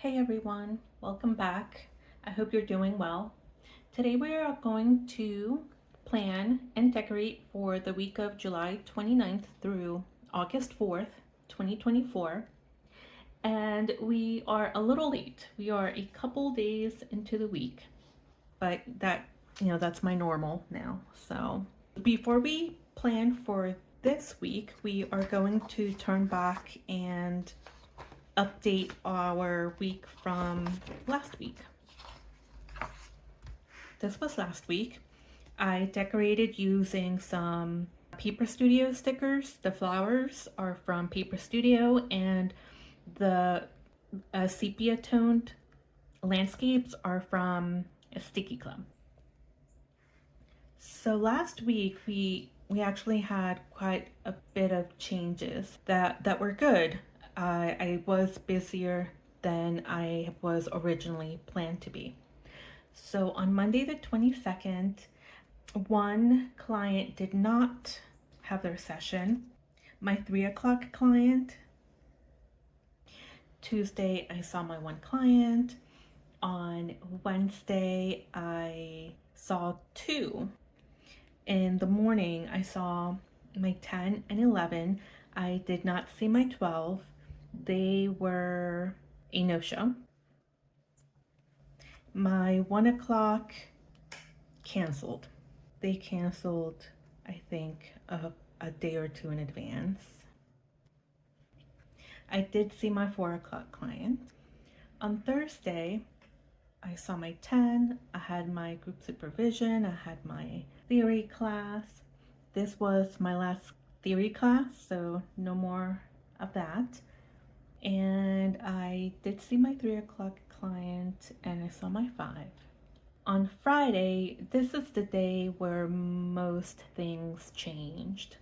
Hey everyone, welcome back. I hope you're doing well. Today we are going to plan and decorate for the week of July 29th through August 4th, 2024. And we are a little late. We are a couple days into the week, but that's my normal now. So before we plan for this week, we are going to turn back and update our week from last week. This was last week. I decorated using some Paper Studio stickers. The flowers are from Paper Studio, and the sepia toned landscapes are from Sticky Club. So last week we actually had quite a bit of changes that were good. I was busier than I was originally planned to be. So on Monday the 22nd, one client did not have their session. My 3 o'clock client. Tuesday, I saw my one client. On Wednesday, I saw two. In the morning, I saw my 10 and 11. I did not see my 12. They were a no-show. My 1 o'clock canceled. They canceled, I think, a day or two in advance. I did see my 4 o'clock client. On Thursday, I saw my 10. I had my group supervision. I had my theory class. This was my last theory class, so no more of that. And I did see my 3 o'clock client, and I saw my 5. On Friday, this is the day where most things changed.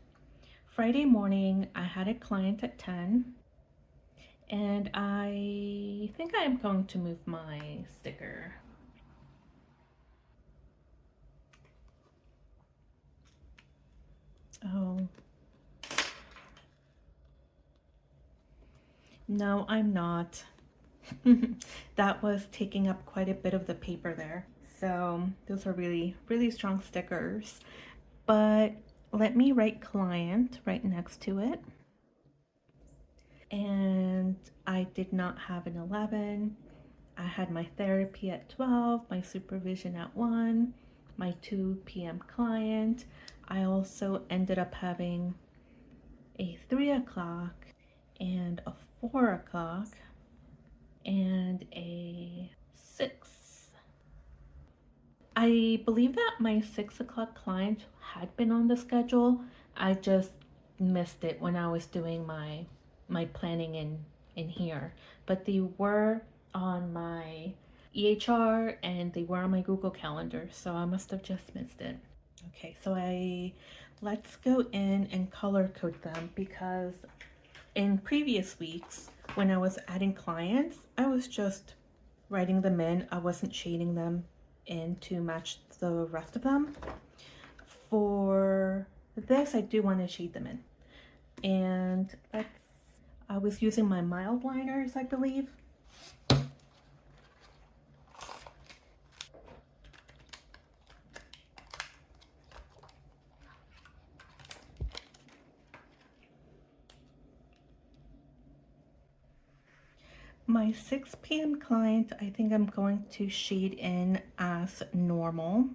Friday morning, I had a client at 10, and I think I am going to move my sticker. Oh. No, I'm not. That was taking up quite a bit of the paper there. So those are really, really strong stickers. But let me write client right next to it. And I did not have an 11. I had my therapy at 12, my supervision at 1, my 2 p.m. client. I also ended up having a 3 o'clock and a 4 o'clock and a 6. I believe that my 6 o'clock client had been on the schedule. I just missed it when I was doing my planning in here. But they were on my EHR and they were on my Google Calendar, so I must have just missed it. Okay, so let's go in and color code them, because in previous weeks when I was adding clients, I was just writing them in. I wasn't shading them in to match the rest of them. For this, I do want to shade them in. And I was using my mild liners, I believe. My 6 p.m. client, I think I'm going to shade in as normal,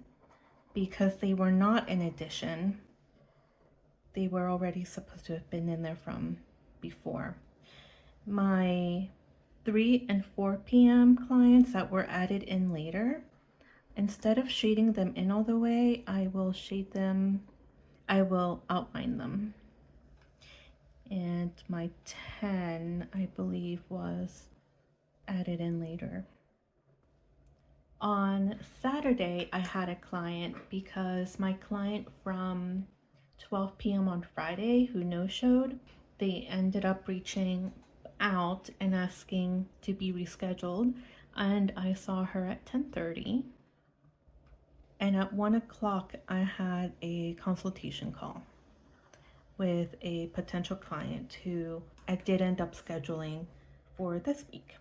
because they were not an addition. They were already supposed to have been in there from before. My 3 and 4 p.m. clients that were added in later, instead of shading them in all the way, I will outline them. And my 10, I believe, was added in later. On Saturday, I had a client because my client from 12 p.m. on Friday who no-showed, they ended up reaching out and asking to be rescheduled, and I saw her at 10:30. And at 1 o'clock, I had a consultation call with a potential client who I did end up scheduling for this week.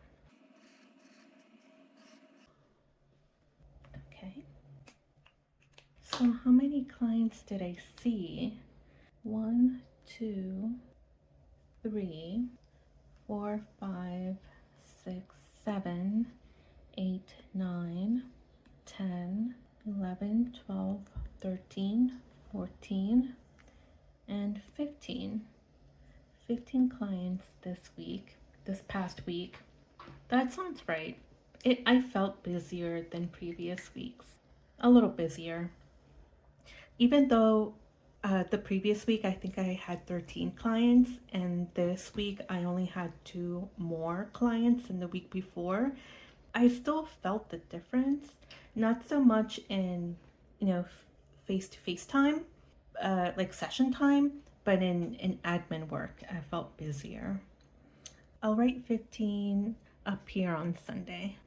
So how many clients did I see? 1, 2, 3, 4, 5, 6, 7, 8, 9, 10, 11, 12, 13, 14, and 15. 15 clients this past week. That sounds right. I felt busier than previous weeks. A little busier. Even though the previous week I think I had 13 clients, and this week I only had 2 more clients than the week before, I still felt the difference. Not so much in, face-to-face time, like session time, but in admin work, I felt busier. I'll write 15 up here on Sunday.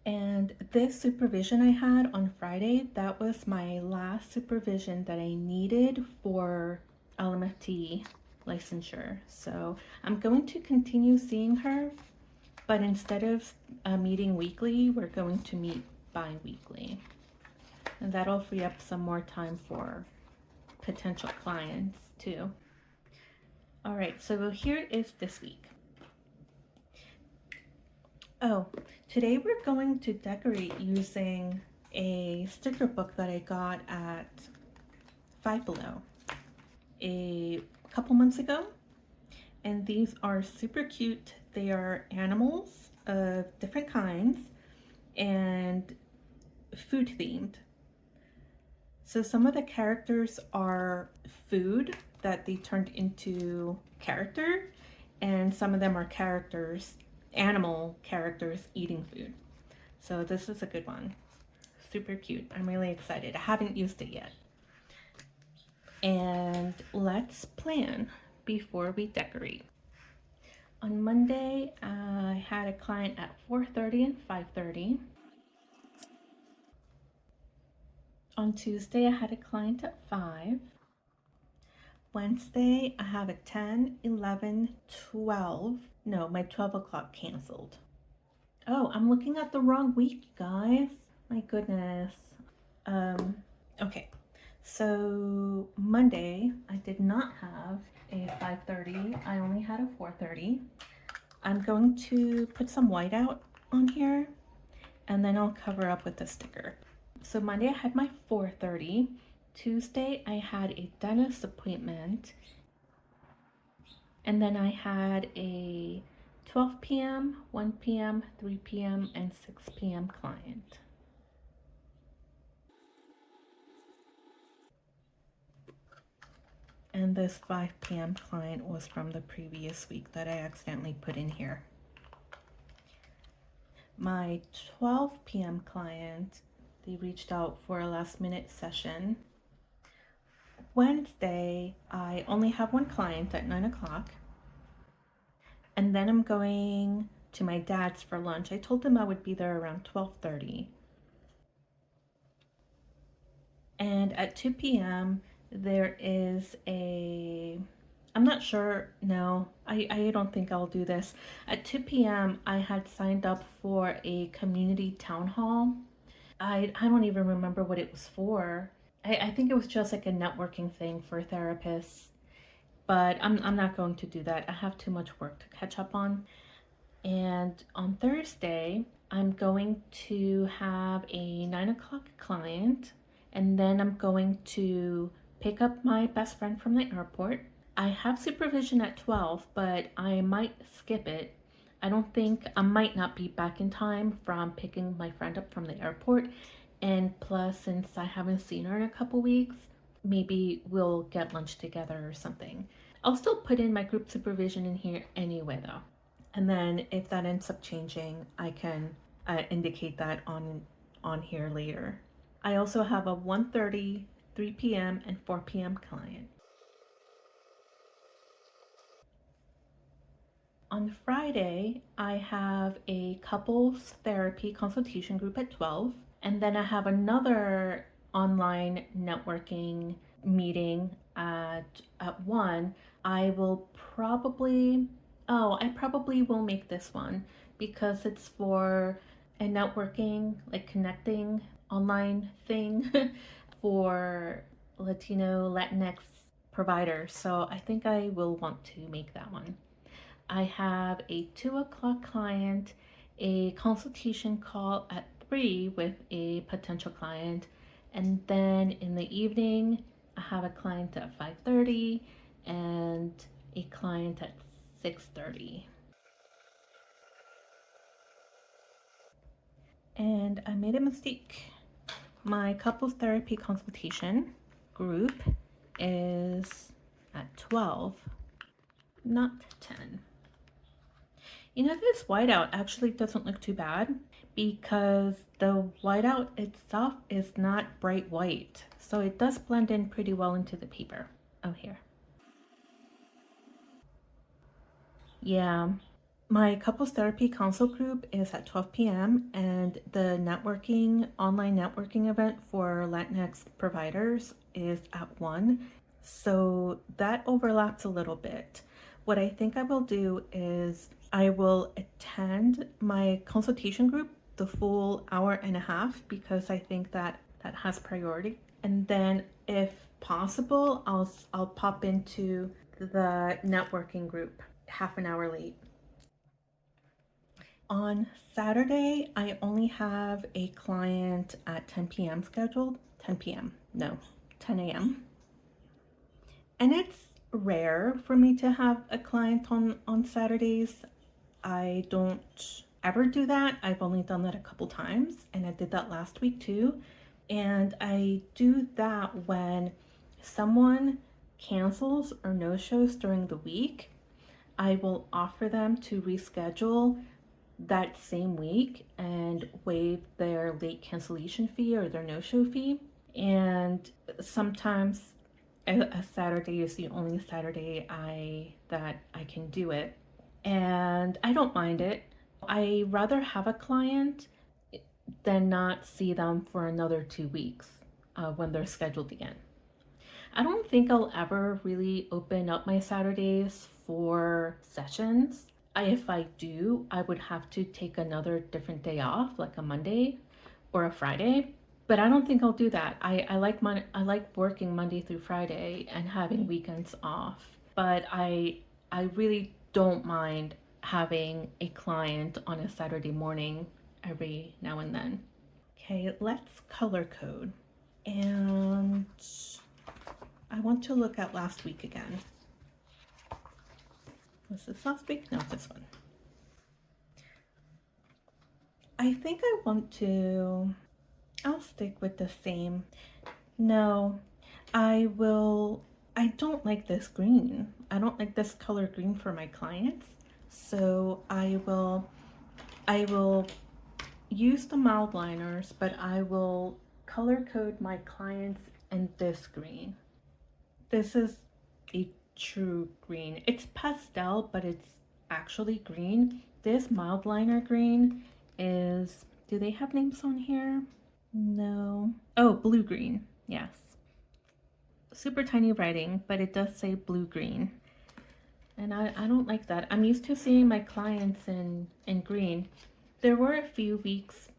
And this supervision I had on Friday, that was my last supervision that I needed for LMFT licensure. So I'm going to continue seeing her, but instead of meeting weekly, we're going to meet bi-weekly. And that'll free up some more time for potential clients too. All right, so here is this week. Oh, today we're going to decorate using a sticker book that I got at Five Below a couple months ago. And these are super cute. They are animals of different kinds and food themed. So some of the characters are food that they turned into character, and some of them are animal characters eating food. So this is a good one. Super cute. I'm really excited. I haven't used it yet. And let's plan before we decorate. On Monday, I had a client at 4:30 and 5:30. On Tuesday, I had a client at 5. Wednesday, I have a 10, 11, 12. No, my 12 o'clock canceled. Oh, I'm looking at the wrong week, guys. My goodness. Okay. So Monday, I did not have a 5:30. I only had a 4:30. I'm going to put some white out on here, and then I'll cover up with the sticker. So Monday I had my 4:30. Tuesday I had a dentist appointment, and then I had a 12 p.m., 1 p.m., 3 p.m., and 6 p.m. client. And this 5 p.m. client was from the previous week that I accidentally put in here. My 12 p.m. client, they reached out for a last minute session. Wednesday, I only have one client at 9 o'clock. And then I'm going to my dad's for lunch. I told him I would be there around 12:30. And at 2 p.m., there is I'm not sure, no, I don't think I'll do this. At 2 p.m., I had signed up for a community town hall. I don't even remember what it was for. I think it was just like a networking thing for therapists, but I'm not going to do that. I have too much work to catch up on. And on Thursday, I'm going to have a 9 o'clock client, and then I'm going to pick up my best friend from the airport. I have supervision at 12, but I might skip it. I might not be back in time from picking my friend up from the airport. And plus, since I haven't seen her in a couple weeks, maybe we'll get lunch together or something. I'll still put in my group supervision in here anyway, though. And then if that ends up changing, I can indicate that on here later. I also have a 1:30, 3 p.m., and 4 p.m. client. On Friday, I have a couples therapy consultation group at 12. And then I have another online networking meeting at 1. I probably will make this one because it's for a networking, like connecting online thing for Latino, Latinx providers. So I think I will want to make that one. I have a 2 o'clock client, a consultation call at 3 with a potential client, and then in the evening I have a client at 5:30 and a client at 6:30. And I made a mistake. My couples therapy consultation group is at 12, not 10. You know, this whiteout actually doesn't look too bad because the whiteout itself is not bright white. So it does blend in pretty well into the paper. Oh, here. Yeah. My couples therapy consult group is at 12 p.m. and the online networking event for Latinx providers is at 1. So that overlaps a little bit. What I think I will do is I will attend my consultation group the full hour and a half because I think that has priority. And then if possible, I'll pop into the networking group half an hour late. On Saturday, I only have a client at 10 p.m. scheduled. 10 p.m. No, 10 a.m. And it's rare for me to have a client on Saturdays. I don't ever do that. I've only done that a couple times, and I did that last week too. And I do that when someone cancels or no-shows during the week. I will offer them to reschedule that same week and waive their late cancellation fee or their no-show fee. And sometimes a Saturday is the only Saturday that I can do it. And I don't mind it. I rather have a client than not see them for another 2 weeks when they're scheduled again. I don't think I'll ever really open up my Saturdays for sessions. If I do, I would have to take another different day off, like a Monday or a Friday. But I don't think I'll do that. I like working Monday through Friday and having weekends off. But I really don't mind having a client on a Saturday morning every now and then. Okay, let's color code. And I want to look at last week again. Was this last week? No, this one. I think I want to, I'll stick with the same. No, I don't like this green. I don't like this color green for my clients. So I will use the mild liners, but I will color code my clients in this green. This is a true green. It's pastel, but it's actually green. This mild liner green is, do they have names on here? No. Oh, blue green. Yes. Super tiny writing, but it does say blue green. And I don't like that. I'm used to seeing my clients in green. There were a few weeks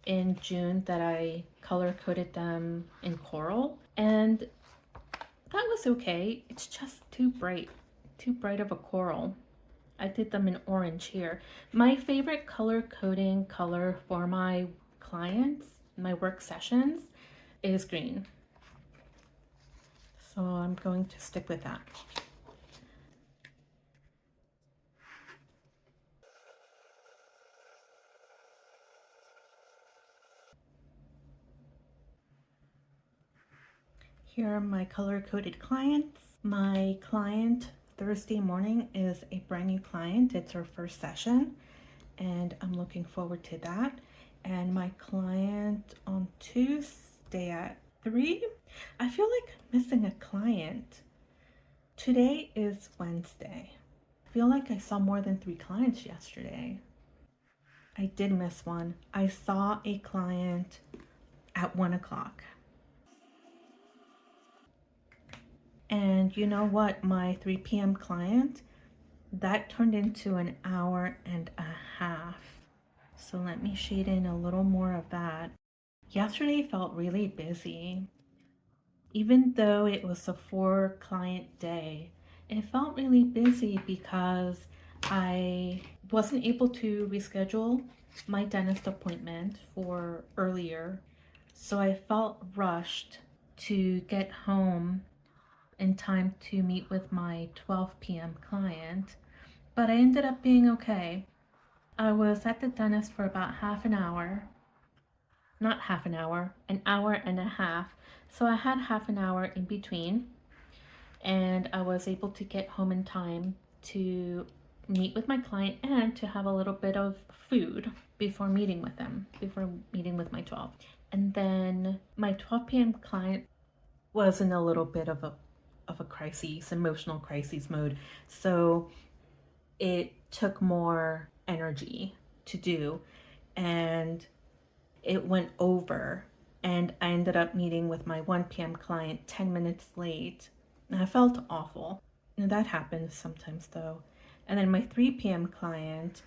in June that I color coded them in coral, and that was okay. It's just too bright of a coral. I did them in orange here. My favorite color coding color for my clients, my work sessions, is green. So I'm going to stick with that. Here are my color-coded clients. My client Thursday morning is a brand new client. It's her first session, and I'm looking forward to that. And my client on Tuesday at 3, I feel like I'm missing a client. Today is Wednesday. I feel like I saw more than 3 clients yesterday. I did miss one. I saw a client at 1 o'clock. And you know what? My 3 p.m. client that turned into an hour and a half. So let me shade in a little more of that. Yesterday felt really busy. Even though it was a 4 client day, it felt really busy because I wasn't able to reschedule my dentist appointment for earlier. So I felt rushed to get home in time to meet with my 12 p.m. client, but I ended up being okay. I was at the dentist for about half an hour, not half an hour and a half. So I had half an hour in between, and I was able to get home in time to meet with my client and to have a little bit of food before meeting with them, before meeting with my 12. And then my 12 p.m. client was in a little bit of a crisis, emotional crisis mode. So it took more energy to do, and it went over, and I ended up meeting with my 1 p.m. client 10 minutes late. And I felt awful. And that happens sometimes though. And then my 3 p.m. client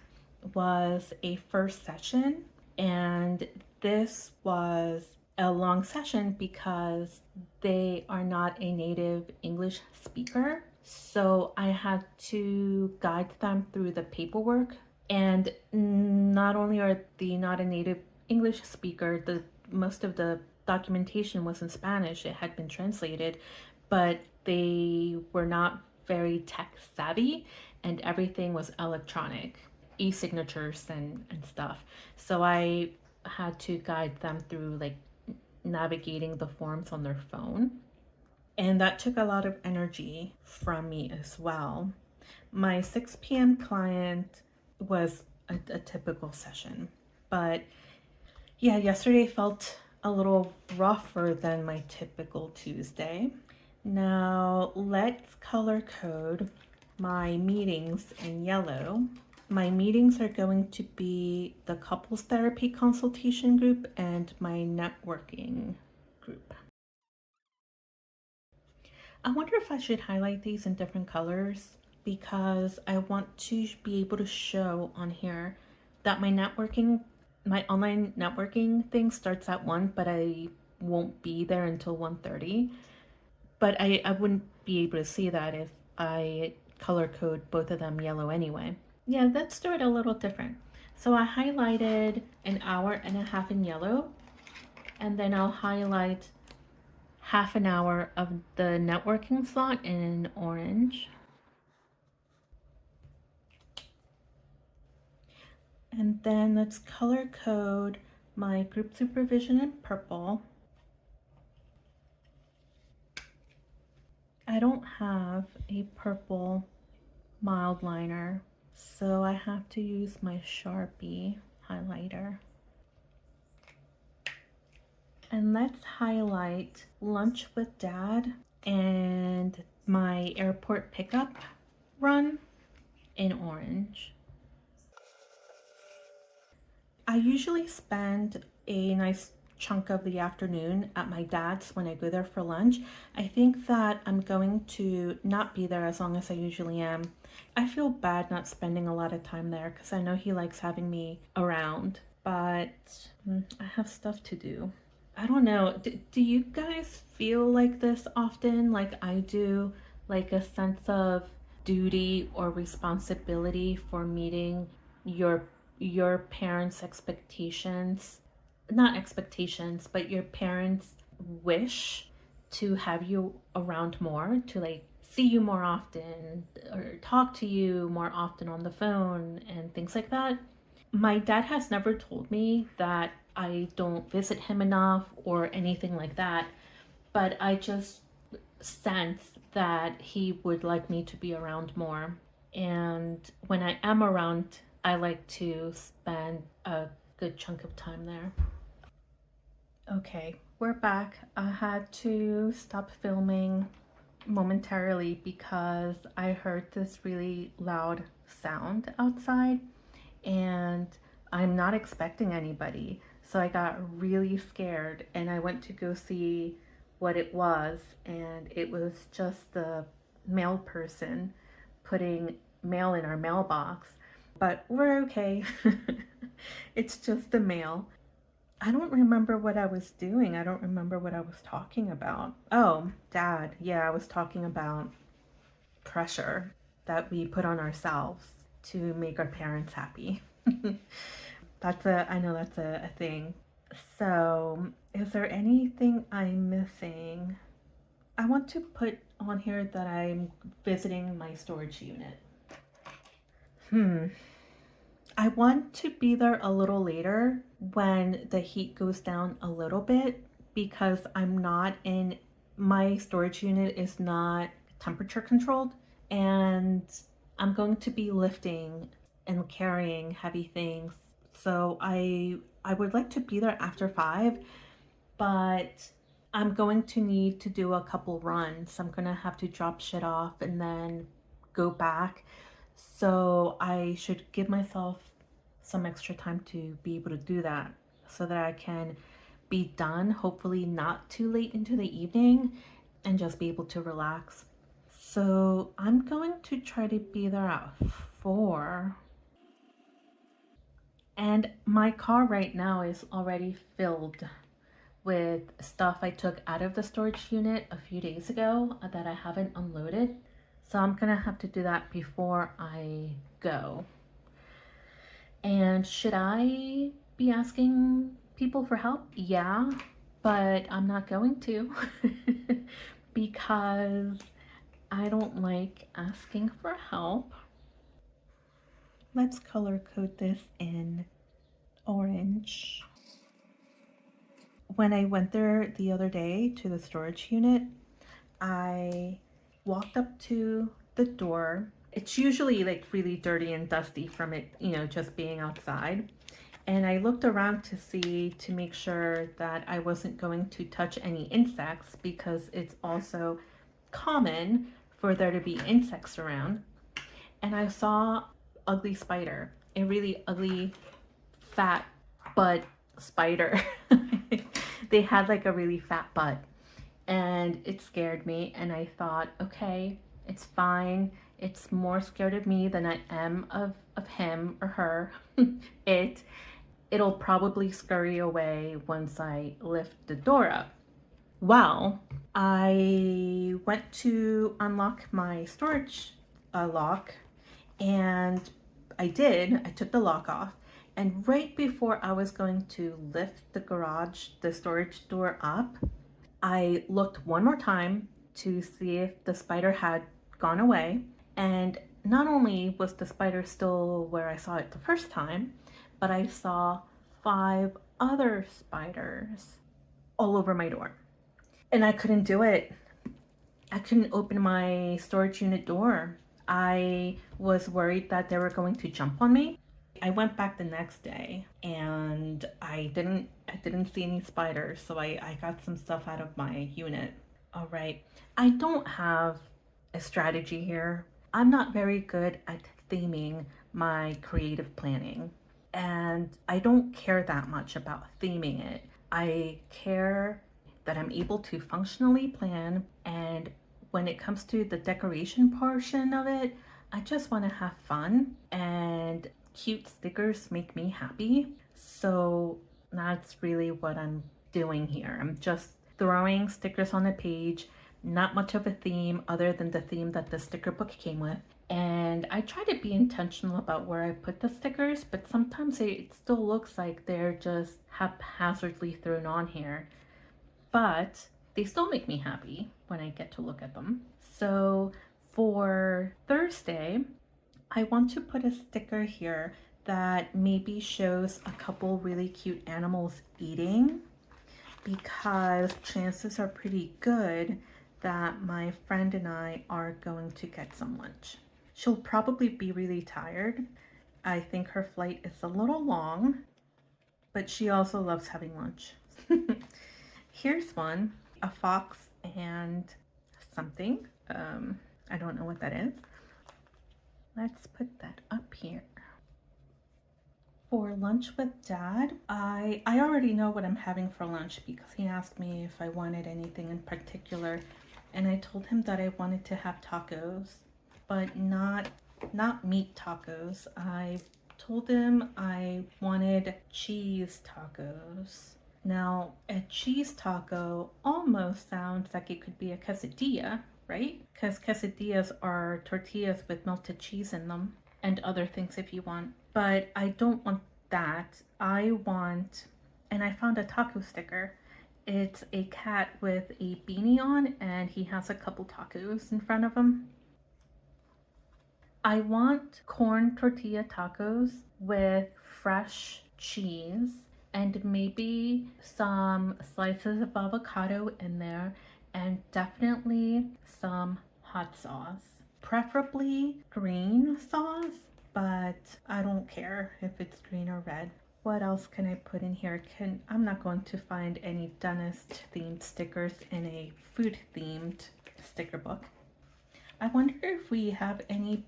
was a first session, and this was a long session because they are not a native English speaker. So I had to guide them through the paperwork. And not only are they not a native English speaker, the most of the documentation was in Spanish. It had been translated, but they were not very tech savvy, and everything was electronic, e-signatures and stuff. So I had to guide them through like navigating the forms on their phone. And that took a lot of energy from me as well. My 6 p.m. client was a typical session, but yeah, yesterday felt a little rougher than my typical Tuesday. Now let's color code my meetings in yellow. My meetings are going to be the couples therapy consultation group and my networking group. I wonder if I should highlight these in different colors because I want to be able to show on here that my online networking thing starts at 1, but I won't be there until 1:30. But I wouldn't be able to see that if I color code both of them yellow anyway. Yeah, let's do it a little different. So I highlighted an hour and a half in yellow, and then I'll highlight half an hour of the networking slot in orange. And then let's color code my group supervision in purple. I don't have a purple mild liner, so I have to use my Sharpie highlighter. And let's highlight lunch with dad and my airport pickup run in orange. I usually spend a nice chunk of the afternoon at my dad's when I go there for lunch. I think that I'm going to not be there as long as I usually am. I feel bad not spending a lot of time there because I know he likes having me around, but I have stuff to do. I don't know. Do you guys feel like this often, like I do, like a sense of duty or responsibility for meeting your your parents' expectations, not expectations, but your parents' wish to have you around more, to like see you more often or talk to you more often on the phone and things like that? My dad has never told me that I don't visit him enough or anything like that, but I just sense that he would like me to be around more. And when I am around, I like to spend a good chunk of time there. Okay, we're back. I had to stop filming momentarily because I heard this really loud sound outside, and I'm not expecting anybody. So I got really scared and I went to go see what it was, and it was just the mail person putting mail in our mailbox, but we're okay. It's just the mail. I don't remember what I was doing. I don't remember what I was talking about. Oh, Dad. Yeah, I was talking about pressure that we put on ourselves to make our parents happy. I know that's a thing. So, is there anything I'm missing? I want to put on here that I'm visiting my storage unit. I want to be there a little later when the heat goes down a little bit because my storage unit is not temperature controlled, and I'm going to be lifting and carrying heavy things. So I would like to be there after 5, but I'm going to need to do a couple runs. I'm gonna have to drop shit off and then go back. So I should give myself some extra time to be able to do that so that I can be done, hopefully not too late into the evening, and just be able to relax. So I'm going to try to be there at 4. And my car right now is already filled with stuff I took out of the storage unit a few days ago that I haven't unloaded. So I'm gonna have to do that before I go. And should I be asking people for help? Yeah, but I'm not going to because I don't like asking for help. Let's color code this in orange. When I went there the other day to the storage unit, I walked up to the door. It's usually like really dirty and dusty from it, just being outside. And I looked around to make sure that I wasn't going to touch any insects because it's also common for there to be insects around. And I saw ugly spider, a really ugly fat butt spider. They had like a really fat butt, and it scared me, and I thought, okay, it's fine. It's more scared of me than I am of him or her. It'll probably scurry away once I lift the door up. Well, I went to unlock my storage lock, and I did. I took the lock off, and right before I was going to lift the storage door up, I looked one more time to see if the spider had gone away. And not only was the spider still where I saw it the first time, but I saw 5 other spiders all over my door. And I couldn't do it. I couldn't open my storage unit door. I was worried that they were going to jump on me. I went back the next day and I didn't see any spiders, so I got some stuff out of my unit. All right. I don't have a strategy here. I'm not very good at theming my creative planning, and I don't care that much about theming it. I care that I'm able to functionally plan, and when it comes to the decoration portion of it, I just want to have fun, and cute stickers make me happy. So that's really what I'm doing here. I'm just throwing stickers on a page, not much of a theme other than the theme that the sticker book came with. And I try to be intentional about where I put the stickers, but sometimes it still looks like they're just haphazardly thrown on here. But they still make me happy when I get to look at them. So for Thursday, I want to put a sticker here that maybe shows a couple really cute animals eating, because chances are pretty good that my friend and I are going to get some lunch. She'll probably be really tired. I think her flight is a little long, but she also loves having lunch. Here's one, a fox and something. I don't know what that is. Let's put that up here. For lunch with Dad, I already know what I'm having for lunch because he asked me if I wanted anything in particular, and I told him that I wanted to have tacos, but not not meat tacos. I told him I wanted cheese tacos. Now, a cheese taco almost sounds like it could be a quesadilla, right? Because quesadillas are tortillas with melted cheese in them and other things if you want. But I don't want that. I want, and I found a taco sticker. It's a cat with a beanie on and he has a couple tacos in front of him. I want corn tortilla tacos with fresh cheese and maybe some slices of avocado in there and definitely some hot sauce. Preferably green sauce, but I don't care if it's green or red. What else can I put in here? I'm not going to find any dentist themed stickers in a food themed sticker book. I wonder if we have any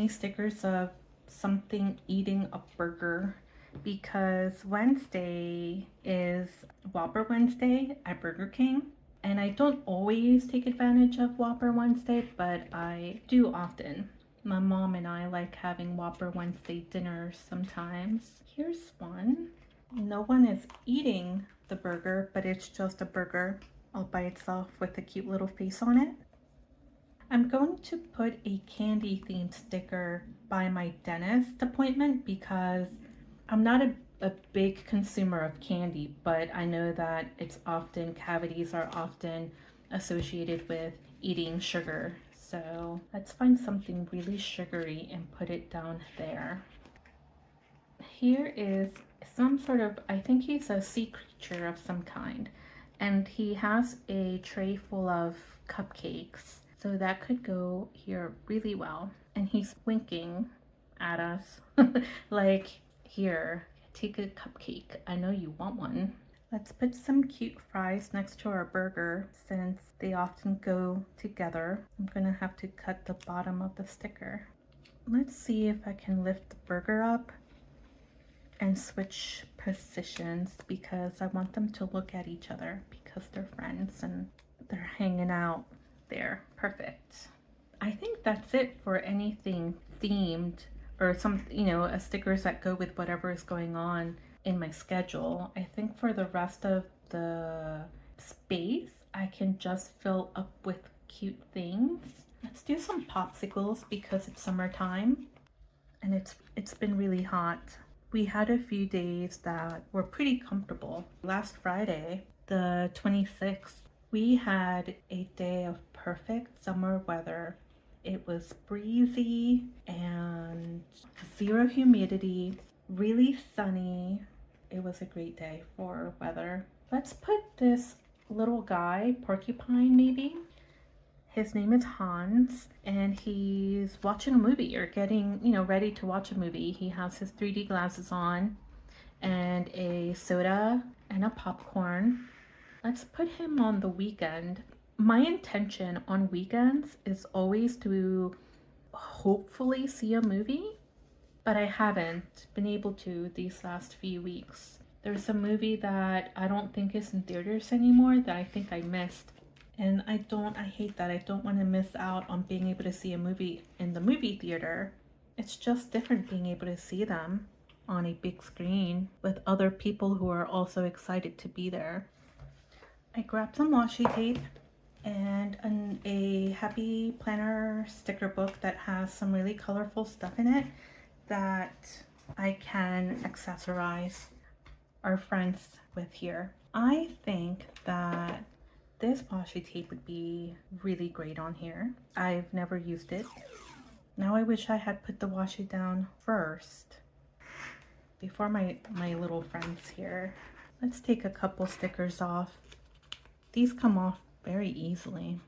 stickers of something eating a burger, because Wednesday is Whopper Wednesday at Burger King. And I don't always take advantage of Whopper Wednesday, but I do often. My mom and I like having Whopper Wednesday dinners sometimes. Here's one. No one is eating the burger, but it's just a burger all by itself with a cute little face on it. I'm going to put a candy themed sticker by my dentist appointment because I'm not a big consumer of candy, but I know that cavities are often associated with eating sugar. So let's find something really sugary and put it down there. Here is some sort of, I think he's a sea creature of some kind, and he has a tray full of cupcakes. So that could go here really well. And he's winking at us like, here, take a cupcake. I know you want one. Let's put some cute fries next to our burger since they often go together. I'm gonna have to cut the bottom of the sticker. Let's see if I can lift the burger up and switch positions because I want them to look at each other because they're friends and they're hanging out. There, perfect. I think that's it for anything themed or some, stickers that go with whatever is going on in my schedule. I think for the rest of the space, I can just fill up with cute things. Let's do some popsicles because it's summertime and it's been really hot. We had a few days that were pretty comfortable. Last Friday, the 26th, we had a day of perfect summer weather. It was breezy and zero humidity, really sunny. It was a great day for weather. Let's put this little guy, porcupine maybe. His name is Hans, and he's watching a movie or getting, ready to watch a movie. He has his 3D glasses on and a soda and a popcorn. Let's put him on the weekend. My intention on weekends is always to hopefully see a movie, but I haven't been able to these last few weeks. There's a movie that I don't think is in theaters anymore that I think I missed. And I hate that. I don't want to miss out on being able to see a movie in the movie theater. It's just different being able to see them on a big screen with other people who are also excited to be there. I grabbed some washi tape and a happy planner sticker book that has some really colorful stuff in it that I can accessorize our friends with here. I think that this washi tape would be really great on here. I've never used it. Now I wish I had put the washi down first before my little friends here. Let's take a couple stickers off. These come off very easily.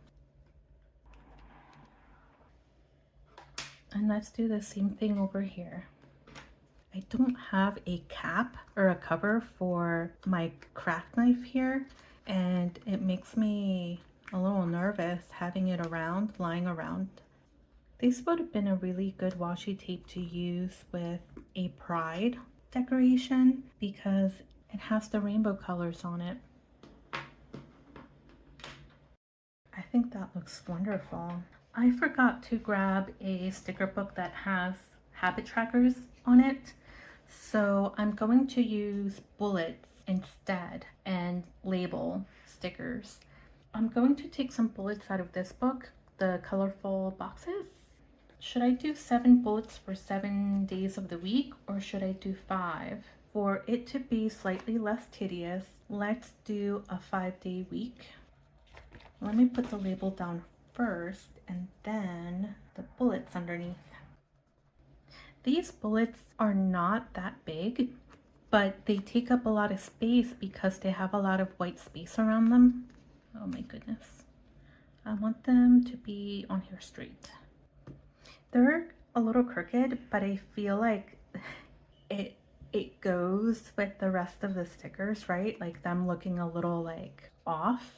And let's do the same thing over here. I don't have a cap or a cover for my craft knife here, and it makes me a little nervous having it around, lying around. This would have been a really good washi tape to use with a pride decoration because it has the rainbow colors on it. I think that looks wonderful. I forgot to grab a sticker book that has habit trackers on it. So I'm going to use bullets instead and label stickers. I'm going to take some bullets out of this book, the colorful boxes. Should I do 7 bullets for 7 days of the week, or should I do 5? For it to be slightly less tedious, let's do a 5-day week. Let me put the label down first and then the bullets underneath. These bullets are not that big, but they take up a lot of space because they have a lot of white space around them. Oh my goodness. I want them to be on here straight. They're a little crooked, but I feel like it goes with the rest of the stickers, right? Like them looking a little like off.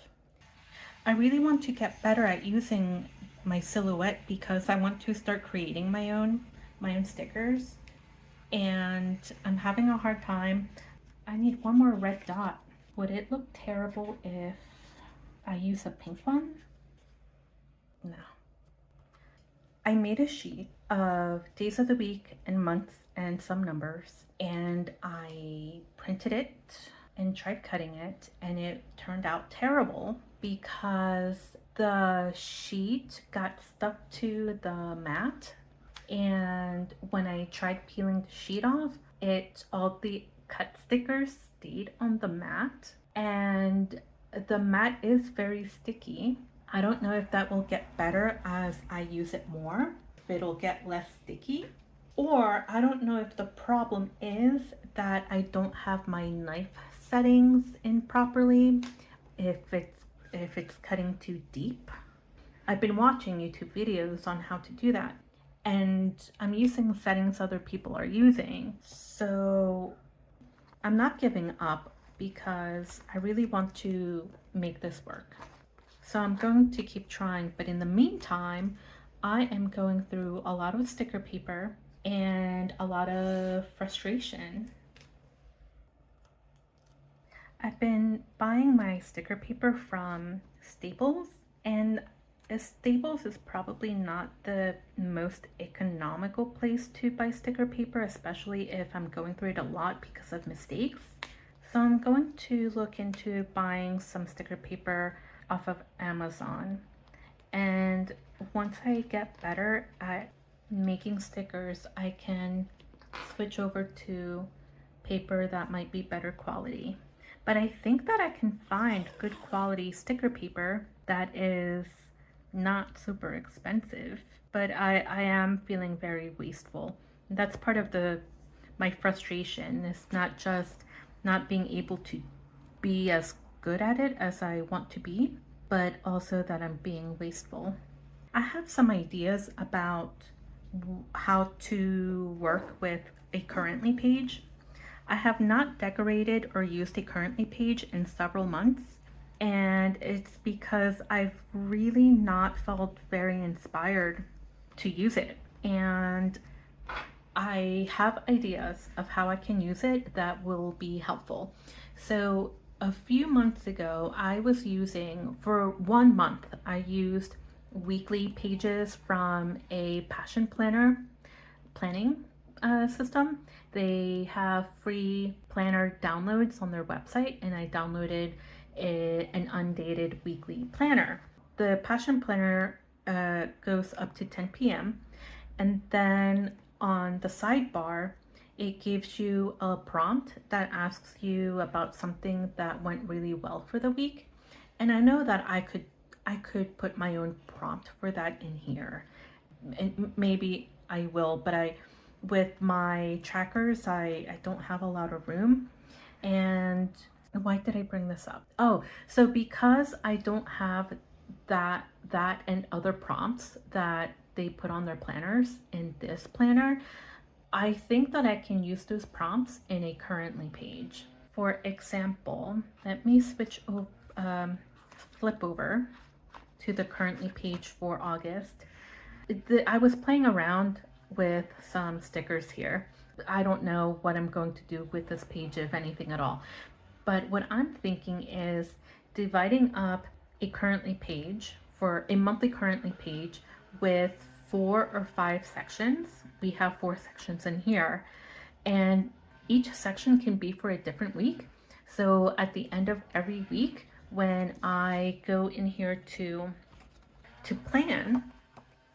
I really want to get better at using my silhouette because I want to start creating my own stickers, and I'm having a hard time. I need one more red dot. Would it look terrible if I use a pink one? No. I made a sheet of days of the week and months and some numbers, and I printed it and tried cutting it, and it turned out terrible because the sheet got stuck to the mat, and when I tried peeling the sheet off, all the cut stickers stayed on the mat, and the mat is very sticky. I don't know if that will get better as I use it more, if it'll get less sticky, or I don't know if the problem is that I don't have my knife settings in properly, if it's cutting too deep. I've been watching YouTube videos on how to do that, and I'm using settings other people are using, so I'm not giving up because I really want to make this work. So I'm going to keep trying, but in the meantime, I am going through a lot of sticker paper and a lot of frustration. I've been buying my sticker paper from Staples, and Staples is probably not the most economical place to buy sticker paper, especially if I'm going through it a lot because of mistakes. So I'm going to look into buying some sticker paper off of Amazon, and once I get better at making stickers, I can switch over to paper that might be better quality. But I think that I can find good quality sticker paper that is not super expensive, but I am feeling very wasteful. That's part of my frustration, is not just not being able to be as good at it as I want to be, but also that I'm being wasteful. I have some ideas about how to work with a currently page. I have not decorated or used a currently page in several months, and it's because I've really not felt very inspired to use it, and I have ideas of how I can use it that will be helpful. So a few months ago, I was using, for 1 month, I used weekly pages from a passion planning system. They have free planner downloads on their website, and I downloaded an undated weekly planner. The passion planner goes up to 10 p.m. and then on the sidebar, it gives you a prompt that asks you about something that went really well for the week. And I know that I could put my own prompt for that in here. And maybe I will, but with my trackers, I don't have a lot of room. And why did I bring this up? Oh, so because I don't have that and other prompts that they put on their planners in this planner, I think that I can use those prompts in a currently page. For example, let me flip over to the currently page for August. I was playing around with some stickers here. I don't know what I'm going to do with this page, if anything at all. But what I'm thinking is dividing up a currently page, for a monthly currently page, with 4 or 5 sections. We have 4 sections in here, and each section can be for a different week. So at the end of every week, when I go in here to plan,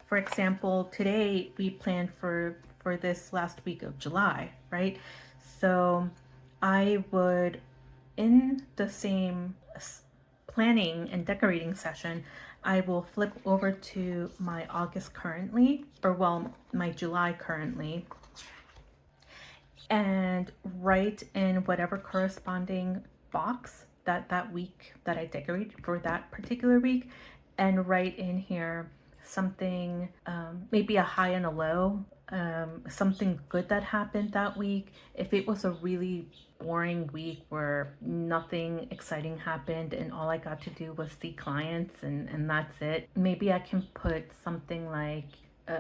for example, today we planned for this last week of July, right? So I would, in the same planning and decorating session, I will flip over to my August currently, or well, my July currently, and write in whatever corresponding box that week that I decorate for that particular week, and write in here something, maybe a high and a low, something good that happened that week. If it was a really boring week where nothing exciting happened and all I got to do was see clients and that's it, maybe I can put something like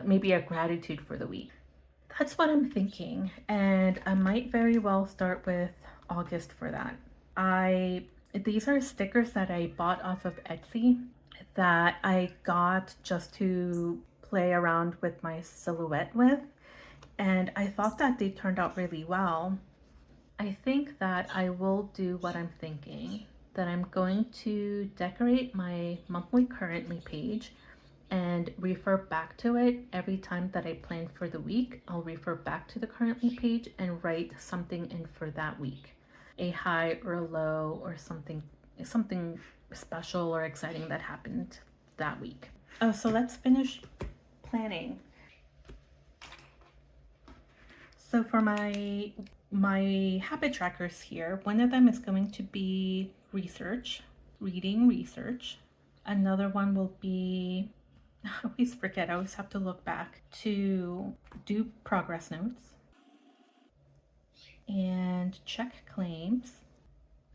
maybe a gratitude for the week. That's what I'm thinking, and I might very well start with August for that. These are stickers that I bought off of Etsy that I got just to play around with my silhouette with, and I thought that they turned out really well. I think that I will do what I'm thinking, that I'm going to decorate my monthly currently page and refer back to it every time that I plan for the week. I'll refer back to the currently page and write something in for that week, a high or a low, or something special or exciting that happened that week. Oh, so let's finish planning. So for my habit trackers here, one of them is going to be reading research. Another one will be, I always forget, I always have to look back to do progress notes and check claims.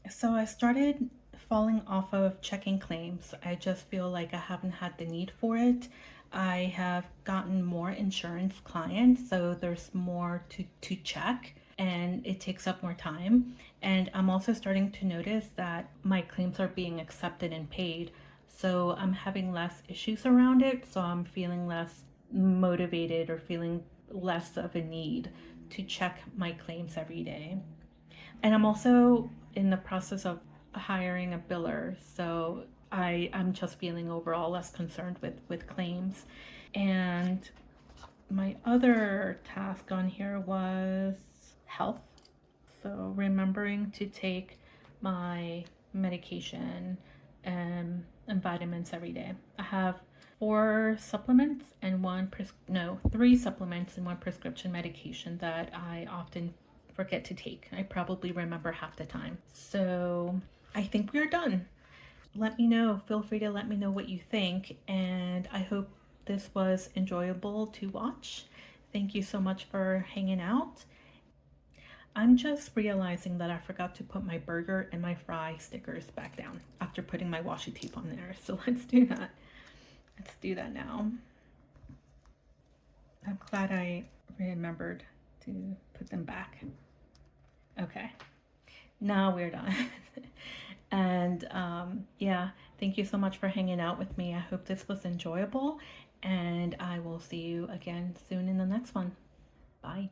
So I started falling off of checking claims. I just feel like I haven't had the need for it. I have gotten more insurance clients, so there's more to check and it takes up more time. And I'm also starting to notice that my claims are being accepted and paid. So I'm having less issues around it. So I'm feeling less motivated or feeling less of a need to check my claims every day. And I'm also in the process of hiring a biller. So I'm just feeling overall less concerned with claims. And my other task on here was health. So remembering to take my medication and vitamins every day. I have 3 supplements and 1 prescription medication that I often forget to take. I probably remember half the time. So I think we're done. Let me know, feel free to let me know what you think, and I hope this was enjoyable to watch. Thank you so much for hanging out. I'm just realizing that I forgot to put my burger and my fry stickers back down after putting my washi tape on there. So let's do that. Let's do that now. I'm glad I remembered to put them back. Okay, now we're done. And yeah, thank you so much for hanging out with me. I hope this was enjoyable, and I will see you again soon in the next one. Bye.